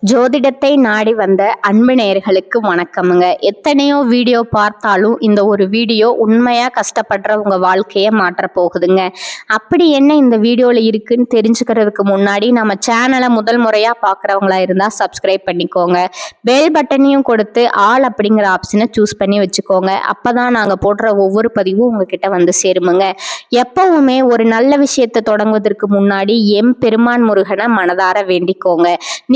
ஜோதிடத்தை நாடி வந்த அன்பு நேயர்களுக்கு வணக்கமுங்க. எத்தனையோ வீடியோ பார்த்தாலும் இந்த ஒரு வீடியோ உண்மையா கஷ்டப்படுற உங்க வாழ்க்கையை மாற்ற போகுதுங்க. அப்படி என்ன இந்த வீடியோல இருக்குன்னு தெரிஞ்சுக்கிறதுக்கு முன்னாடி நம்ம சேனலை முதல் முறையா பார்க்குறவங்களா இருந்தா சப்ஸ்கிரைப் பண்ணிக்கோங்க. பெல் பட்டனையும் கொடுத்து ஆல் அப்படிங்கிற ஆப்ஷனை சூஸ் பண்ணி வச்சுக்கோங்க. அப்பதான் நாங்க போடுற ஒவ்வொரு பதிவும் உங்ககிட்ட வந்து சேருமுங்க. எப்பவுமே ஒரு நல்ல விஷயத்தை தொடங்குவதற்கு முன்னாடி பெருமான் முருகனை மனதார வேண்டிக்கோங்க.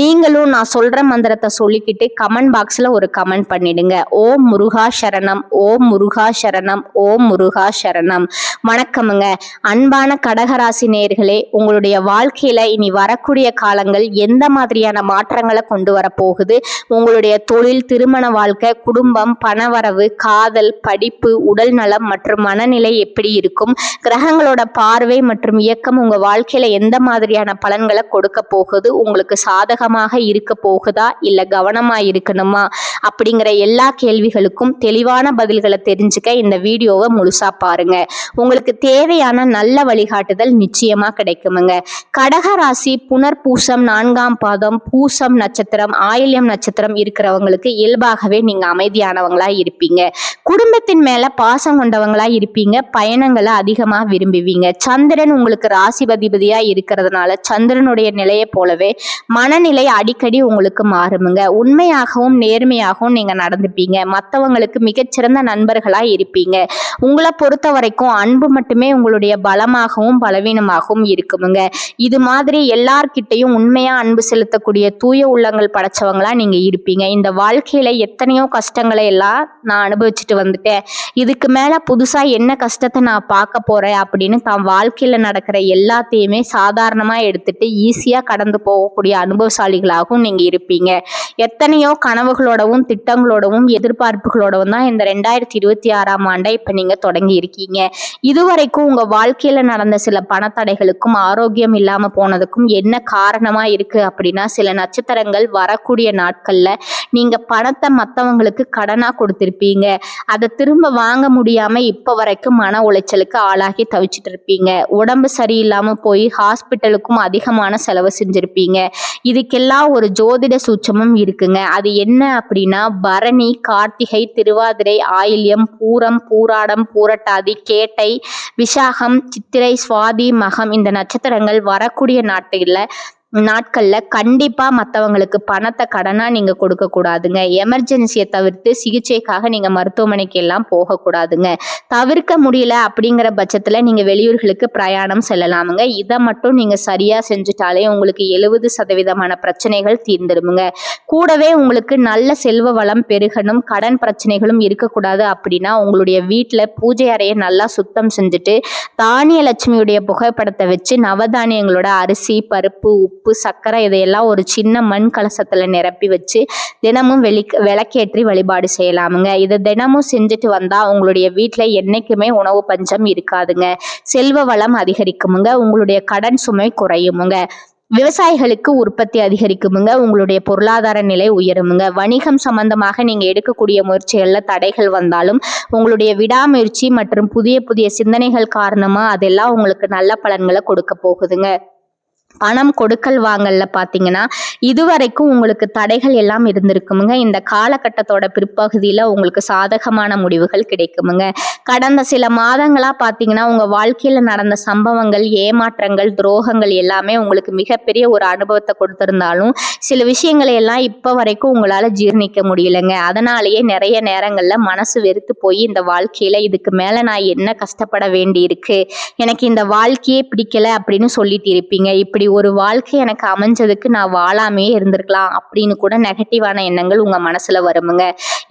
நீங்களும் நான் சொல்ற மந்திரத்தை சொல்லிக்கிட்டு கமெண்ட் பாக்ஸ்ல ஒரு கமெண்ட் பண்ணிடுங்க. ஓம் முருகா சரணம், ஓம் முருகா சரணம், ஓம் முருகா சரணம். வணக்கமுங்க. அன்பான கடகராசி நேயர்களே, உங்களுடைய வாழ்க்கையில இனி வரக்கூடிய காலங்கள் எந்த மாதிரியான மாற்றங்களை கொண்டு வர போகுது? உங்களுடைய தொழில், திருமண வாழ்க்கை, குடும்பம், பணவரவு, காதல், படிப்பு, உடல் நலம் மற்றும் மனநிலை எப்படி இருக்கும்? கிரகங்களோட பார்வை மற்றும் இயக்கம் உங்க வாழ்க்கையில எந்த மாதிரியான பலன்களை கொடுக்க போகுது? உங்களுக்கு சாதகமாக இருக்க போகுதா இல்ல கவனமா இருக்கணுமா அப்படிங்கிற எல்லா கேள்விகளுக்கும் தெளிவான பதில்களை தெரிஞ்சுக்க இந்த வீடியோவை முழுசா பாருங்க. உங்களுக்கு தேவையான நல்ல வழிகாட்டுதல் நிச்சயமா கிடைக்குமுங்க. கடகராசி புனர்பூசம் 4ஆம் பாதம், பூசம் நட்சத்திரம், ஆயில்யம் நட்சத்திரம் இருக்கிறவங்களுக்கு இயல்பாகவே நீங்க அமைதியானவங்களா இருப்பீங்க. குடும்பத்தின் மேல பாசம் கொண்டவங்களா இருப்பீங்க. பயணங்களை அதிகமா விரும்புவீங்க. சந்திரன் உங்களுக்கு ராசிபதிபதியா இருக்கிறதுனால சந்திரனுடைய நிலையை போலவே மனநிலை அடிக்கடி உங்களுக்கு மாறுமுங்க. உண்மையாகவும் நேர்மையாகவும் நீங்க நடந்துப்பீங்க. மற்றவங்களுக்கு மிகச்சிறந்த நண்பர்களா இருப்பீங்க. உங்களை பொறுத்த வரைக்கும் அன்பு மட்டுமே உங்களுடைய பலமாகவும் பலவீனமாகவும் இருக்குமுங்க. இது மாதிரி எல்லார்கிட்டையும் உண்மையா அன்பு செலுத்தக்கூடிய தூய உள்ளங்கள் படைச்சவங்களா நீங்க இருப்பீங்க. இந்த வாழ்க்கையில எத்தனையோ கஷ்டங்களை எல்லாம் நான் அனுபவிச்சுட்டு வந்துட்டேன், இதுக்கு மேல புதுசா என்ன கஷ்டத்தை நான் பார்க்க போறேன் அப்படின்னு தான் வாழ்க்கையில நடக்கிற எல்லாத்தையுமே சாதாரணமா எடுத்துட்டு ஈஸியா கடந்து போகக்கூடிய அனுபவசாலிகளாகவும் நீங்க இருப்பீங்க. எத்தனையோ கனவுகளோடவும் திட்டங்களோடவும் எதிர்பார்ப்புகளோடவும் தான் இந்த 2026ஆம் ஆண்டை இப்ப நீங்க தொடங்கி இருக்கீங்க. இதுவரைக்கும் உங்க வாழ்க்கையில நடந்த சில பணத்தடைகளுக்கும் ஆரோக்கியம் இல்லாம போனதுக்கும் என்ன காரணமா இருக்கு அப்படின்னா, சில நட்சத்திரங்கள் வரக்கூடிய நாட்கள்ல நீங்க பணத்தை மற்றவங்களுக்கு கடனா கொடுத்திருப்பீங்க. அதை திரும்ப வாங்க முடியாம இப்ப வரைக்கும் மன உளைச்சலுக்கு ஆளாகி தவிச்சிட்டு இருப்பீங்க. உடம்பு சரியில்லாம போய் ஹாஸ்பிட்டலுக்கும் அதிகமான செலவு செஞ்சிருப்பீங்க. இதுக்கெல்லாம் ஒரு ஜோதிட சூட்சமும் இருக்குங்க. அது என்ன அப்படின்னா, பரணி, கார்த்திகை, திருவாதிரை, ஆயில்யம், பூரம், பூராடம், பூரட்டாதி, கேட்டை, விசாகம், சித்திரை, சுவாதி, மகம் இந்த நட்சத்திரங்கள் வரக்கூடிய நாட்கள்ல கண்டிப்பா மற்றவங்களுக்கு பணத்தை கடனா நீங்க கொடுக்க கூடாதுங்க. எமர்ஜென்சியை தவிர்த்து சிகிச்சைக்காக நீங்க மருத்துவமனைக்கு எல்லாம் போகக்கூடாதுங்க. தவிர்க்க முடியல அப்படிங்கிற பட்சத்துல நீங்க வெளியூர்களுக்கு பிரயாணம் செல்லலாமுங்க. இதை மட்டும் நீங்க சரியா செஞ்சுட்டாலே உங்களுக்கு 70% பிரச்சனைகள் தீர்ந்துடுமுங்க. கூடவே உங்களுக்கு நல்ல செல்வ வளம் பெருகணும், கடன் பிரச்சனைகளும் இருக்கக்கூடாது அப்படின்னா உங்களுடைய வீட்டுல பூஜை அறையை நல்லா சுத்தம் செஞ்சுட்டு தானிய லட்சுமியுடைய புகைப்படத்தை வச்சு நவதானியங்களோட அரிசி, பருப்பு, உப்பு, சர்க்கரை இதையெல்லாம் ஒரு சின்ன மண் கலசத்துல நிரப்பி வச்சு தினமும் விளக்கேற்றி வழிபாடு செய்யலாமுங்க. இதை தினமும் செஞ்சுட்டு வந்தா உங்களுடைய வீட்டுல என்னைக்குமே உணவு பஞ்சம் இருக்காதுங்க. செல்வ வளம் அதிகரிக்குமுங்க. உங்களுடைய கடன் சுமை குறையுமுங்க. விவசாயிகளுக்கு உற்பத்தி அதிகரிக்குமுங்க. உங்களுடைய பொருளாதார நிலை உயருமுங்க. வணிகம் சம்பந்தமாக நீங்க எடுக்கக்கூடிய முயற்சிகள்ல தடைகள் வந்தாலும் உங்களுடைய விடாமுயற்சி மற்றும் புதிய புதிய சிந்தனைகள் காரணமா அதெல்லாம் உங்களுக்கு நல்ல பலன்களை கொடுக்க போகுதுங்க. பணம் கொடுக்கல் வாங்கல்ல பாத்தீங்கன்னா இதுவரைக்கும் உங்களுக்கு தடைகள் எல்லாம் இருந்திருக்குமுங்க. இந்த காலகட்டத்தோட பிற்பகுதியில உங்களுக்கு சாதகமான முடிவுகள் கிடைக்குமுங்க. கடந்த சில மாதங்களா பாத்தீங்கன்னா உங்க வாழ்க்கையில நடந்த சம்பவங்கள், ஏமாற்றங்கள், துரோகங்கள் எல்லாமே உங்களுக்கு மிகப்பெரிய ஒரு அனுபவத்தை கொடுத்திருந்தாலும் சில விஷயங்களை எல்லாம் இப்ப வரைக்கும் உங்களால ஜீர்ணிக்க முடியலங்க. அதனாலேயே நிறைய நேரங்கள்ல மனசு வெறுத்து போய் இந்த வாழ்க்கையில இதுக்கு மேல நான் என்ன கஷ்டப்பட வேண்டி இருக்கு, எனக்கு இந்த வாழ்க்கையே பிடிக்கல அப்படின்னு சொல்லிட்டு இருப்பீங்க. இப்படி ஒரு வாழ்க்கை எனக்கு அமைஞ்சதுக்கு நான் வாழாமே இருந்திருக்கலாம் அப்படின்னு கூட நெகட்டிவான எண்ணங்கள் உங்க மனசுல வருமுங்க.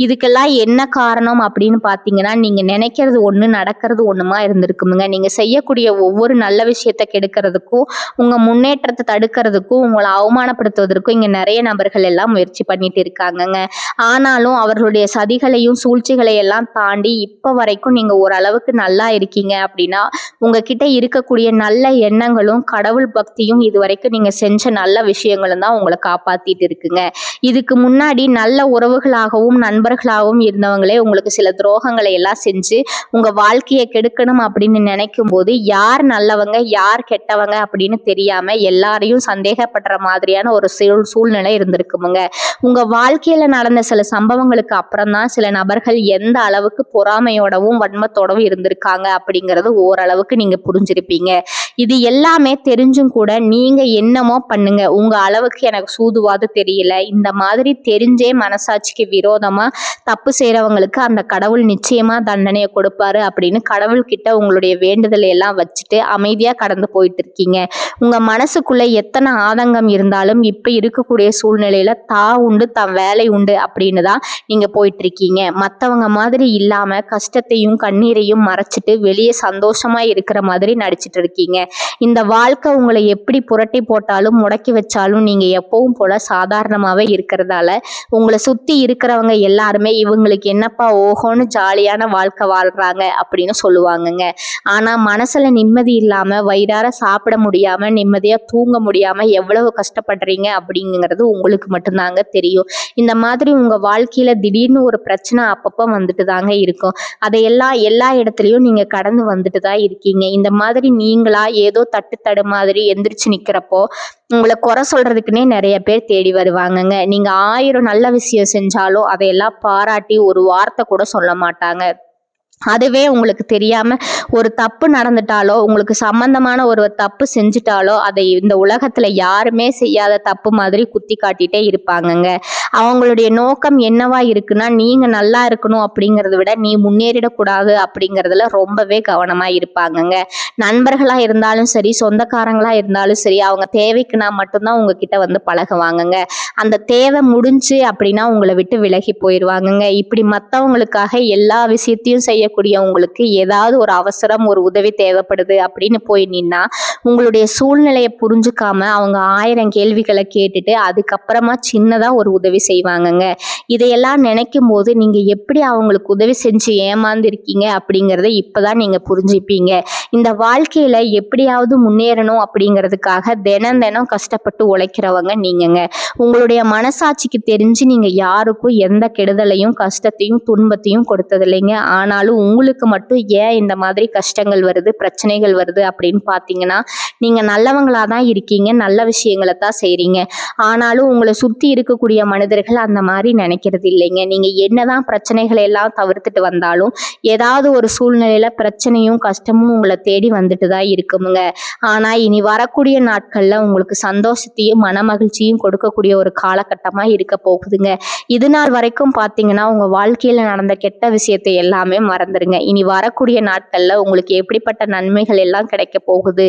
இதுக்கெல்லாம் என்ன காரணம் அப்படின்னு பாத்தீங்கன்னா, நீங்க நினைக்கிறது ஒண்ணு நடக்கிறது ஒண்ணுமா இருந்திருக்குமுங்க. நீங்க செய்யக்கூடிய ஒவ்வொரு நல்ல விஷயத்தை கெடுக்கிறதுக்கும் உங்க முன்னேற்றத்தை தடுக்கிறதுக்கும் உங்களை அவமானப்படுத்துவதற்கும் இங்க நிறைய நபர்கள் எல்லாம் முயற்சி பண்ணிட்டு இருக்காங்கங்க. ஆனாலும் அவர்களுடைய சதிகளையும் சூழ்ச்சிகளை எல்லாம் தாண்டி இப்ப வரைக்கும் நீங்க ஓரளவுக்கு நல்லா இருக்கீங்க அப்படின்னா உங்ககிட்ட இருக்கக்கூடிய நல்ல எண்ணங்களும் கடவுள் பக்தியும் இது வரைக்கும் நீங்க செஞ்ச நல்ல விஷயங்களும் தான் உங்களை காப்பாத்திட்டு இருக்குங்க. இதுக்கு முன்னாடி நல்ல உறவுகளாகவும் நண்பர்களாகவும் இருந்தவங்களே உங்களுக்கு சில துரோகங்களை எல்லாம் செஞ்சு உங்க வாழ்க்கையை கெடுக்கணும் அப்படின்னு நினைக்கும் போது யார் நல்லவங்க யார் கெட்டவங்க அப்படின்னு தெரியாம எல்லாரையும் சந்தேகப்படுற மாதிரியான ஒரு சூழ்நிலை இருந்திருக்குமுங்க. உங்க வாழ்க்கையில நடந்த சில சம்பவங்களுக்கு அப்புறம் தான் சில நபர்கள் எந்த அளவுக்கு பொறாமையோடவும் வன்மத்தோடவும் இருந்திருக்காங்க அப்படிங்கறது ஓரளவுக்கு நீங்க புரிஞ்சிருப்பீங்க. இது எல்லாமே தெரிஞ்சும் கூட நீங்க என்னமோ பண்ணுங்க, உங்க அளவுக்கு எனக்கு சூதுவாது தெரியல, இந்த மாதிரி தெரிஞ்சே மனசாட்சிக்கு விரோதமா தப்பு செய்யறவங்களுக்கு அந்த கடவுள் நிச்சயமா தண்டனையை கொடுப்பாரு அப்படின்னு கடவுள் கிட்ட உங்களுடைய வேண்டுதலை எல்லாம் வச்சுட்டு அமைதியா கடந்து போயிட்டு இருக்கீங்க. உங்க மனசுக்குள்ள எத்தனை ஆதங்கம் இருந்தாலும் இப்ப இருக்கக்கூடிய சூழ்நிலையில உண்டு தன் வேலை உண்டு அப்படின்னு தான் நீங்க போயிட்டு இருக்கீங்க. மத்தவங்க மாதிரி இல்லாம கஷ்டத்தையும் கண்ணீரையும் மறைச்சிட்டு வெளியே சந்தோஷமா இருக்கிற மாதிரி நடிச்சிட்டு இருக்கீங்க. இந்த வாழ்க்கை உங்களை எப்படி புரட்டி போட்டாலும் முடக்கி வச்சாலும் நீங்க எப்பவும் போல சாதாரணமாவே இருக்கிறதால உங்களை சுத்தி இருக்கிறவங்க எல்லாருமே இவங்களுக்கு என்னப்பா ஓஹோன்னு ஜாலியான வாழ்க்கை வாழ்றாங்க அப்படின்னு சொல்லுவாங்கங்க. ஆனா மனசுல நிம்மதி இல்லாம வயிறார சாப்பிட முடியாம நிம்மதியா தூங்க முடியாம எவ்வளவு கஷ்டப்படுறீங்க அப்படிங்கிறது உங்களுக்கு மட்டும்தாங்க தெரியும். இந்த மாதிரி உங்க வாழ்க்கையில திடீர்னு ஒரு பிரச்சனை அப்பப்ப வந்துட்டு தாங்க இருக்கும். அதையெல்லாம் எல்லா இடத்துலயும் நீங்க கடந்து வந்துட்டு தான் இருக்கீங்க. இந்த மாதிரி நீங்களா ஏதோ தட்டு மாதிரி எந்திரிச்சு நிக்கிறப்போ உங்களை குறை சொல்றதுக்குன்னே நிறைய பேர் தேடி வருவாங்கங்க. நீங்க 1000 நல்ல விஷயம் செஞ்சாலும் அதையெல்லாம் பாராட்டி ஒரு வார்த்தை கூட சொல்ல மாட்டாங்க. அதுவே உங்களுக்கு தெரியாம ஒரு தப்பு நடந்துட்டாலோ உங்களுக்கு சம்பந்தமான ஒரு தப்பு செஞ்சுட்டாலோ அதை இந்த உலகத்துல யாருமே செய்யாத தப்பு மாதிரி குத்தி காட்டிட்டே இருப்பாங்கங்க. அவங்களுடைய நோக்கம் என்னவா இருக்குன்னா நீங்க நல்லா இருக்கணும் அப்படிங்கறத விட நீ முன்னேறிடக்கூடாது அப்படிங்கறதுல ரொம்பவே கவனமா இருப்பாங்கங்க. நண்பர்களா இருந்தாலும் சரி சொந்தக்காரங்களா இருந்தாலும் சரி அவங்க தேவைக்குன்னா மட்டும்தான் உங்ககிட்ட வந்து பழகுவாங்கங்க. அந்த தேவை முடிஞ்சு அப்படின்னா உங்களை விட்டு விலகி போயிடுவாங்கங்க. இப்படி மற்றவங்களுக்காக எல்லா விஷயத்தையும் செய்யக்கூடிய உங்களுக்கு ஏதாவது ஒரு அவசரம் ஒரு உதவி தேவைப்படுது அப்படின்னு போய் நின்னா உங்களுடைய சூழ்நிலையை புரிஞ்சுக்காம அவங்க 1000 கேள்விகளை கேட்டுட்டு அதுக்கப்புறமா சின்னதா ஒரு உதவி செய்வாங்கங்க. இதையெல்லாம் நினைக்கும் போது நீங்க எப்படி அவங்களுக்கு உதவி செஞ்சு ஏமாந்துருக்கீங்க அப்படிங்கறத இப்பதான் நீங்க புரிஞ்சுப்பீங்க. இந்த வாழ்க்கையில எப்படியாவது முன்னேறணும் அப்படிங்கிறதுக்காக தினம் தினம் கஷ்டப்பட்டு உழைக்கிறவங்க நீங்கங்க. உங்களுடைய மனசாட்சிக்கு தெரிஞ்சு நீங்க யாருக்கும் எந்த கெடுதலையும் கஷ்டத்தையும் துன்பத்தையும் கொடுத்ததில்லைங்க. ஆனாலும் உங்களுக்கு மட்டும் ஏன் இந்த மாதிரி கஷ்டங்கள் வருது பிரச்சனைகள் வருது அப்படின்னு பாத்தீங்கன்னா நீங்க நல்லவங்களா தான் இருக்கீங்க, நல்ல விஷயங்களை தான் செய்றீங்க. ஆனாலும் உங்களை சுத்தி இருக்கக்கூடிய மனிதர்கள் அந்த மாதிரி நினைக்கிறது இல்லைங்க. நீங்க என்னதான் பிரச்சனைகளை எல்லாம் தவிர்த்துட்டு வந்தாலும் ஏதாவது ஒரு சூழ்நிலையில பிரச்சனையும் கஷ்டமும் உங்களை தேடி வந்துட்டு தான் இருக்குமுங்க. ஆனா இனி வரக்கூடிய நாட்கள்ல உங்களுக்கு சந்தோஷத்தையும் மன மகிழ்ச்சியும் கொடுக்கக்கூடிய ஒரு காலகட்டமா இருக்க போகுதுங்க. இது நாள் வரைக்கும் பாத்தீங்கன்னா உங்க வாழ்க்கையில நடந்த கெட்ட விஷயத்தை எல்லாமே மறந்துருங்க. இனி வரக்கூடிய நாட்கள்ல உங்களுக்கு எப்படிப்பட்ட நன்மைகள் எல்லாம் கிடைக்க போகுது,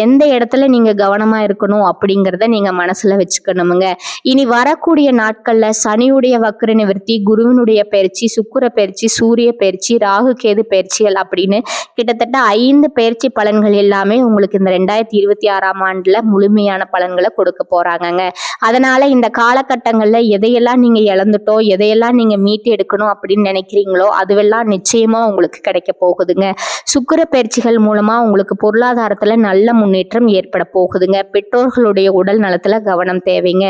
எந்த இடத்துல நீங்க கவனமா இருக்கணும் அப்படிங்கிறத நீங்க மனசுல வச்சுக்கணுமுங்க. இனி வரக்கூடிய நாட்கள்ல சனியுடைய வக்ர நிவர்த்தி, குருவினுடைய பயிற்சி, சுக்கிர பயிற்சி, சூரிய பயிற்சி, ராகு கேது பயிற்சிகள் அப்படின்னு கிட்டத்தட்ட 5 பயிற்சி பலன்கள் எல்லாமே உங்களுக்கு இந்த 2026ஆம் ஆண்டுல முழுமையான பலன்களை கொடுக்க போறாங்கங்க. அதனால இந்த காலகட்டங்கள்ல எதையெல்லாம் நீங்க இழந்துட்டோ எதையெல்லாம் நீங்க மீட்டு எடுக்கணும் அப்படின்னு நினைக்கிறீங்களோ அதுவெல்லாம் நிச்சயமா உங்களுக்கு கிடைக்க போகுதுங்க. சுக்கிர பயிற்சிகள் மூலமா உங்களுக்கு பொருளாதாரத்துல நல்ல முன்னேற்றம் ஏற்பட போகுதுங்க. பெற்றோர்களுடைய உடல் நலத்துல கவனம் தேவைங்க.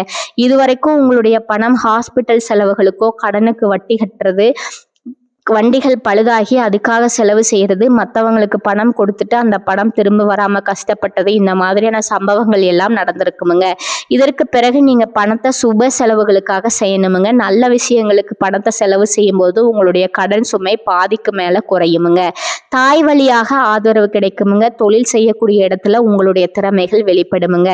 இதுவரைக்கும் உங்களுடைய பணம் ஹாஸ்பிட்டல் செலவுகளுக்கோ கடனுக்கு வட்டி கட்டுறது, வண்டிகள் பழுதாகி அதுக்காக செலவு செய்யறது, மற்றவங்களுக்கு பணம் கொடுத்துட்டு அந்த பணம் திரும்ப வராம கஷ்டப்பட்டது, இந்த மாதிரியான சம்பவங்கள் எல்லாம் நடந்திருக்குமுங்க. இதற்கு பிறகு நீங்க பணத்தை சுப செலவுகளுக்காக செய்யணுமுங்க. நல்ல விஷயங்களுக்கு பணத்தை செலவு செய்யும் போது உங்களுடைய கடன் சுமை பாதிக்கு மேல குறையுமுங்க. தாய் வழியாக ஆதரவு கிடைக்குமுங்க. தொழில் செய்யக்கூடிய இடத்துல உங்களுடைய திறமைகள் வெளிப்படுமுங்க.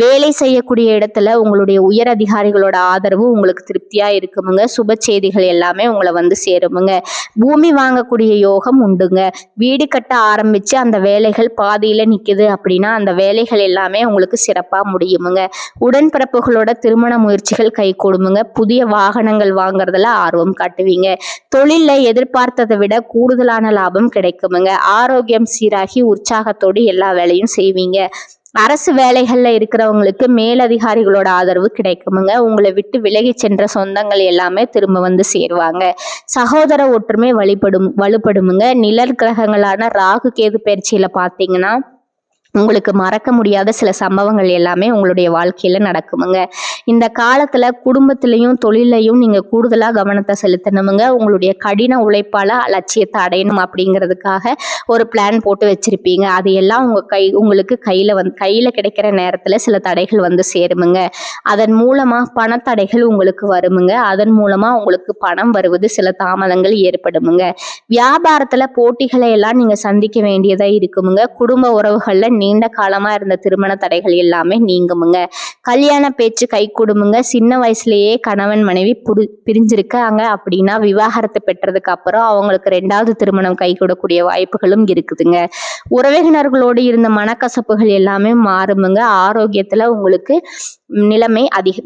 வேலை செய்யக்கூடிய இடத்துல உங்களுடைய உயர் அதிகாரிகளோட ஆதரவு உங்களுக்கு திருப்தியா இருக்குமுங்க. சுப செய்திகள் எல்லாமே உங்களை வந்து சேருமுங்க. பூமி வாங்கக்கூடிய யோகம் உண்டுங்க. வீடு கட்ட ஆரம்பிச்சு அந்த வேலைகள் பாதியில நிக்குது அப்படின்னா அந்த வேலைகள் எல்லாமே உங்களுக்கு சிறப்பா முடியுமுங்க. உடன்பிறப்புகளோட திருமண முயற்சிகள் கை கொடுமுங்க. புதிய வாகனங்கள் வாங்குறதுல ஆர்வம் காட்டுவீங்க. தொழில எதிர்பார்த்ததை விட கூடுதலான லாபம் கிடைக்குமுங்க. ஆரோக்கியம் சீராகி உற்சாகத்தோடு எல்லா வேலையும் செய்வீங்க. அரசு வேலைகள்ல இருக்கிறவங்களுக்கு மேலதிகாரிகளோட ஆதரவு கிடைக்குமுங்க. உங்களை விட்டு விலகி சென்ற சொந்தங்கள் எல்லாமே திரும்ப வந்து சேருவாங்க. சகோதர ஒற்றுமை வலுப்படுமுங்க. நிழல் கிரகங்களான ராகு கேது பயிற்சியில பாத்தீங்கன்னா உங்களுக்கு மறக்க முடியாத சில சம்பவங்கள் எல்லாமே உங்களுடைய வாழ்க்கையில நடக்குமுங்க. இந்த காலத்துல குடும்பத்திலையும் தொழிலையும் நீங்க கூடுதலா கவனத்தை செலுத்தணுமுங்க. உங்களுடைய கடின உழைப்பால லட்சியத்தை அடையணும் அப்படிங்கிறதுக்காக ஒரு பிளான் போட்டு வச்சிருப்பீங்க. அது எல்லாம் உங்களுக்கு கையில கிடைக்கிற நேரத்துல சில தடைகள் வந்து சேருமுங்க. அதன் மூலமா பணத்தடைகள் உங்களுக்கு வருமுங்க. அதன் மூலமா உங்களுக்கு பணம் வருவது சில தாமதங்கள் ஏற்படுமுங்க. வியாபாரத்துல போட்டிகளை எல்லாம் நீங்க சந்திக்க வேண்டியதா இருக்குமுங்க. குடும்ப உறவுகள்ல நீண்ட காலமா இருந்த திருமண தடைகள் எல்லாமே நீங்குமுங்க. கல்யாண பேச்சு கை கொடுமுங்க. சின்ன வயசுலயே கணவன் மனைவி பிரிஞ்சிருக்காங்க அப்படின்னா விவாகரத்து பெற்றதுக்கு அப்புறம் அவங்களுக்கு 2வது திருமணம் கை கூடக்கூடிய வாய்ப்புகளும் இருக்குதுங்க. உறவினர்களோடு இருந்த மனக்கசப்புகள் எல்லாமே மாறுமுங்க. ஆரோக்கியத்துல உங்களுக்கு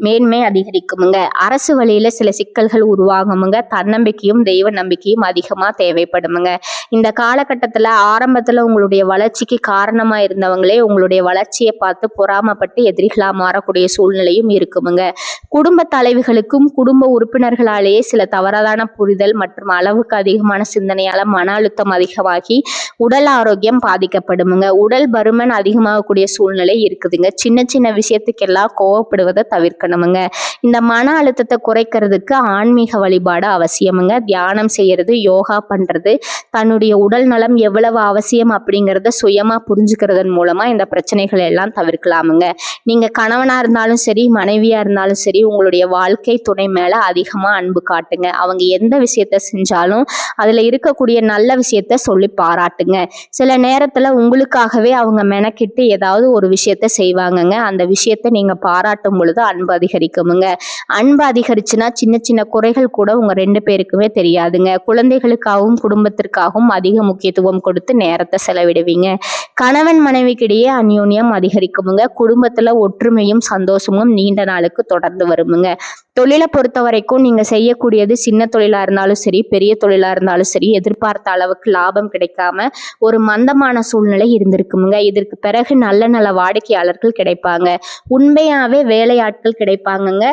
மேன்மை அதிகரிக்குமுங்க. அரசு வழியில சில சிக்கல்கள் உருவாகுமுங்க. தன்னம்பிக்கையும் தெய்வ நம்பிக்கையும் அதிகமா தேவைப்படுமுங்க. இந்த காலகட்டத்துல ஆரம்பத்துல உங்களுடைய வளர்ச்சிக்கு காரணமா இருந்தவங்களே உங்களுடைய வளர்ச்சியை பார்த்து பொறாமப்பட்டு எதிரிகளா மாறக்கூடிய சூழ்நிலையும் இருக்குமுங்க. குடும்ப தலைவிகளுக்கும் குடும்ப உறுப்பினர்களாலேயே சில தவறான புரிதல் மற்றும் அளவுக்கு அதிகமான சிந்தனையால மன அழுத்தம் அதிகமாகி உடல் ஆரோக்கியம் பாதிக்கப்படுமுங்க. உடல் பருமன் அதிகமாகக்கூடிய சூழ்நிலை இருக்குதுங்க. சின்ன சின்ன விஷயத்துக்கெல்லாம் கோவப்படுவதை தவிர்க்கணுமுங்க. இந்த மன அழுத்தத்தை குறைக்கிறதுக்கு ஆன்மீக வழிபாடு அவசியமுங்க. தியானம் செய்யறது, யோகா பண்றது, தன்னுடைய உடல் நலம் எவ்வளவு அவசியம் அப்படிங்கிறத சுயமா புரிஞ்சுக்கிறதன் மூலமா இந்த பிரச்சனைகள் எல்லாம் தவிர்க்கலாமுங்க. நீங்க கணவனா இருந்தாலும் சரி, மனைவியா இருந்தாலும் சரி, உங்களுடைய வாழ்க்கை துணை மேல அதிகமா அன்பு காட்டுங்க. அவங்க எந்த விஷயத்த செஞ்சாலும் அதுல இருக்கக்கூடிய நல்ல விஷயத்த சொல்லி பாராட்டுங்க. சில நேரத்துல உங்களுக்காகவே அவங்க மெனக்கிட்டு ஏதாவது ஒரு விஷயத்த செய்வாங்கங்க. அந்த விஷயத்த நீங்க பாராட்டும் பொழுது அன்பு அதிகரிக்குமுங்க. அன்பு அதிகரிச்சுன்னா சின்ன சின்ன குறைகள் கூட உங்க 2 பேருக்குமே தெரியாதுங்க. குழந்தைகளுக்காகவும் குடும்பத்திற்காகவும் அதிக முக்கியத்துவம் கொடுத்து நேரத்தை செலவிடுவீங்க. கணவன் மனைவிக்கிடையே அந்யோன்யம் அதிகரிக்குமுங்க. குடும்பத்துல ஒற்றுமையும் சந்தோஷமும் நீண்ட நாளுக்கு தொடர்ந்து வருமுங்க. தொழிலை பொறுத்த வரைக்கும் நீங்க செய்யக்கூடியது சின்ன தொழிலா இருந்தாலும் சரி, பெரிய தொழிலா இருந்தாலும் சரி, எதிர்பார்த்த அளவுக்கு லாபம் கிடைக்காம ஒரு மந்தமான சூழ்நிலை இருந்திருக்குமுங்க. இதற்கு பிறகு நல்ல நல்ல வாடிக்கையாளர்கள் கிடைப்பாங்க. உண்மையாவே வேலையாட்கள் கிடைப்பாங்கங்க.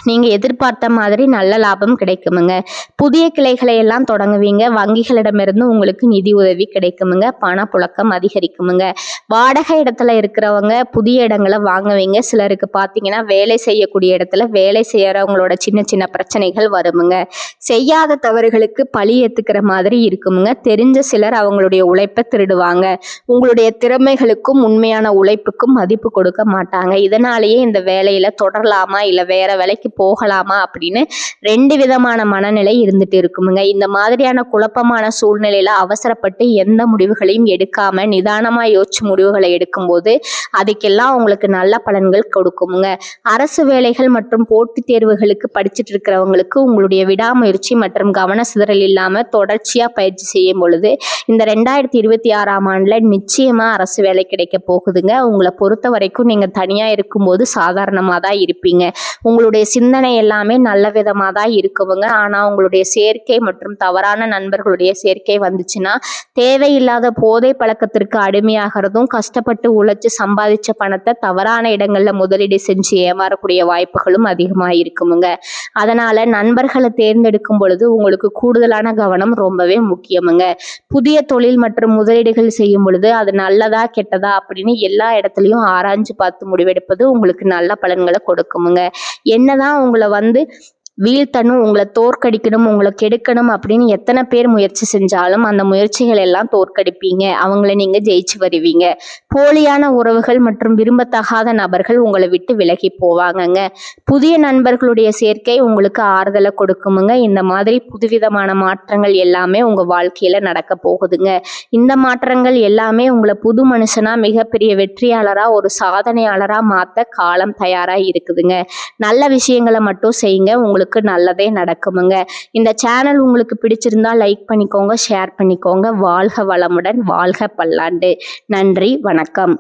நீங்க எதிர்பார்த்த மாதிரி நல்ல லாபம் கிடைக்குமுங்க. புதிய கிளைகளை எல்லாம் தொடங்குவீங்க. வங்கிகளிடமிருந்து உங்களுக்கு நிதி உதவி கிடைக்குமுங்க. பணப்புழக்கம் அதிகரிக்குமுங்க. வாடகை இடத்துல இருக்கிறவங்க புதிய இடங்களை வாங்குவீங்க. சிலருக்கு பார்த்தீங்கன்னா வேலை செய்யக்கூடிய இடத்துல வேலை செய்யறவங்களோட சின்ன சின்ன பிரச்சனைகள் வருமுங்க. செய்யாத தவறுகளுக்கு பழி ஏத்துக்கிற மாதிரி இருக்குமுங்க. தெரிஞ்ச சிலர் அவங்களுடைய உழைப்பை திருடுவாங்க. உங்களுடைய திறமைகளுக்கும் உண்மையான உழைப்புக்கும் மதிப்பு கொடுக்க மாட்டாங்க. இதனாலேயே இந்த வேலையில தொடரலாமா இல்ல வேற வேலைக்கு போகலாமா அப்படின்னு 2 விதமான மனநிலை இருந்துட்டு இருக்குமுங்க. இந்த மாதிரியான குழப்பமான சூழ்நிலையில அவசரப்பட்டு எந்த முடிவுகளையும் எடுக்காம நிதானமா யோசிச்சு முடிவுகளை எடுக்கும்போது அதுக்கெல்லாம் உங்களுக்கு நல்ல பலன்கள் கொடுக்குமுங்க. அரசு வேலைகள் மற்றும் போட்டித் தேர்வுகளுக்கு படிச்சுட்டு இருக்கிறவங்களுக்கு உங்களுடைய விடாமுயற்சி மற்றும் கவன சிதறல் இல்லாம தொடர்ச்சியா பயிற்சி செய்யும் பொழுது இந்த 2026ஆம் ஆண்டுல நிச்சயமா அரசு வேலை கிடைக்க போகுதுங்க. உங்களை பொறுத்த வரைக்கும் நீங்க தனியா இருக்கும்போது சாதாரணமா தான் இருப்பீங்க. உங்களுடைய சிந்தனை எல்லாமே நல்ல விதமாக தான் இருக்குமுங்க. ஆனால் உங்களுடைய சேர்க்கை மற்றும் தவறான நண்பர்களுடைய சேர்க்கை வந்துச்சுன்னா தேவையில்லாத போதை பழக்கத்திற்கு அடிமையாகிறதும், கஷ்டப்பட்டு உழைச்சு சம்பாதிச்ச பணத்தை தவறான இடங்களில் முதலீடு செஞ்சு ஏமாறக்கூடிய வாய்ப்புகளும் அதிகமாக இருக்குமுங்க. அதனால நண்பர்களை தேர்ந்தெடுக்கும் பொழுது உங்களுக்கு கூடுதலான கவனம் ரொம்பவே முக்கியமுங்க. புதிய தொழில் மற்றும் முதலீடுகள் செய்யும் பொழுது அது நல்லதா கெட்டதா அப்படின்னு எல்லா இடத்துலையும் ஆராய்ஞ்சு பார்த்து முடிவெடுப்பது உங்களுக்கு நல்ல பலன்களை கொடுக்குமுங்க. என்னதான் உங்களை வீழ்த்தணும், உங்களை தோற்கடிக்கணும், உங்களை கெடுக்கணும் அப்படின்னு எத்தனை பேர் முயற்சி செஞ்சாலும் அந்த முயற்சிகள் எல்லாம் தோற்கடிப்பீங்க. அவங்கள நீங்க ஜெயிச்சு வருவீங்க. போலியான உறவுகள் மற்றும் விரும்பத்தகாத நபர்கள் உங்களை விட்டு விலகி போவாங்கங்க. புதிய நண்பர்களுடைய சேர்க்கை உங்களுக்கு ஆறுதலை கொடுக்குமுங்க. இந்த மாதிரி புதுவிதமான மாற்றங்கள் எல்லாமே உங்க வாழ்க்கையில நடக்க போகுதுங்க. இந்த மாற்றங்கள் எல்லாமே உங்களை புது மனுஷனா மிகப்பெரிய வெற்றியாளரா ஒரு சாதனையாளரா மாத்த காலம் தயாரா இருக்குதுங்க. நல்ல விஷயங்களை மட்டும் செய்யுங்க. உங்களுக்கு நல்லதே நடக்குமுங்க. இந்த சேனல் உங்களுக்கு பிடிச்சிருந்தா லைக் பண்ணிக்கோங்க, ஷேர் பண்ணிக்கோங்க. வாழ்க வளமுடன், வாழ்க பல்லாண்டு. நன்றி, வணக்கம்.